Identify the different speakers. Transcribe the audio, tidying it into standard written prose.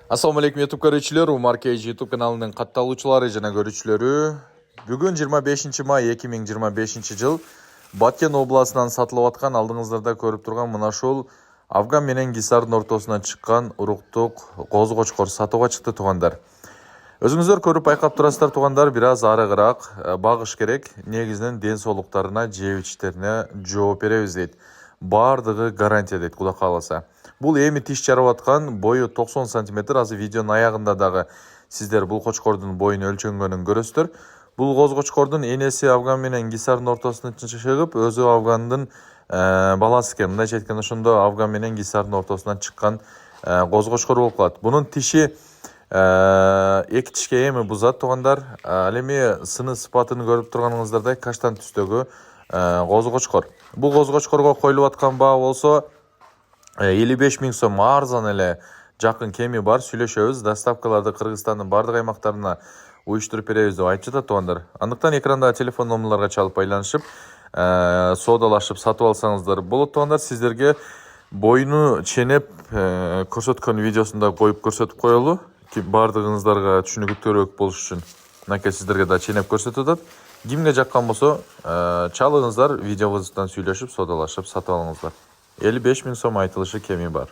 Speaker 1: Assalamu alaikum YouTube көрүүчүлөр, Umar KG YouTube каналынын катталуучулары жана көрүүчүлөрү. Бүгүн 25 май 2025 жыл Баткен областынан сатылып аткан алдыңыздарда көрүп турган мына ушул Афган менен Гисардын ортосунан чыккан уруктук козгочкор сатууга чыкты туугандар. Өзүңүздөр көрүп байкап турасыздар туугандар, бир аз арыгыраак багыш керек. Негизинен ден соолуктарына, жеп ичтерине жооп беребиз дейт. Бардыгы гарантия дейт, Кудай кааласа. Бул эми тиш жарып аткан, бою 90 см. Азыр видеонун аягында дагы сиздер бул кочкордун боюн өлчөнгөнүн көрөсүздөр. Бул козгочкордун энеси Афган менен Гисардын ортосуна чыгып, өзү Афгандын баласы экен. Мындайча айтканда, ошондо Афган менен Гисардын ортосунан чыккан козгочкор болуп калат. Бунун тиши эки тишке эми бузат туугандар. Ал эми сыны сыпатын көрүп турганыңыздардай каштан түстөгү козгочкор. Бул козгочкорго коюлуп аткан баа болсо 55 000 сом, арзан эле. Жакын кеми бар, сүйлөшөбүз. Доставкаларды Кыргызстандын бардык аймактарына уюштуруп беребиз деп айтып жатат туугандар. Андыктан экрандагы телефон номерлорго чалып байланышып, соодалашып сатып алсаңыздар болот туугандар. Сиздерге боюну ченеп көрсөткөн видеосунда коюп көрсөтүп коелу. Бардыгыңыздарга түшүнүктүүрөөк болуш үчүн. Мынакей сиздерге да ченеп көрсөтүп атат. Кимге жаккан болсо, чалыңыздар, видеобуздан сүйлөшүп, соодалашып сатып алыңыздар. 55 000 сом айтылышы кеми бар.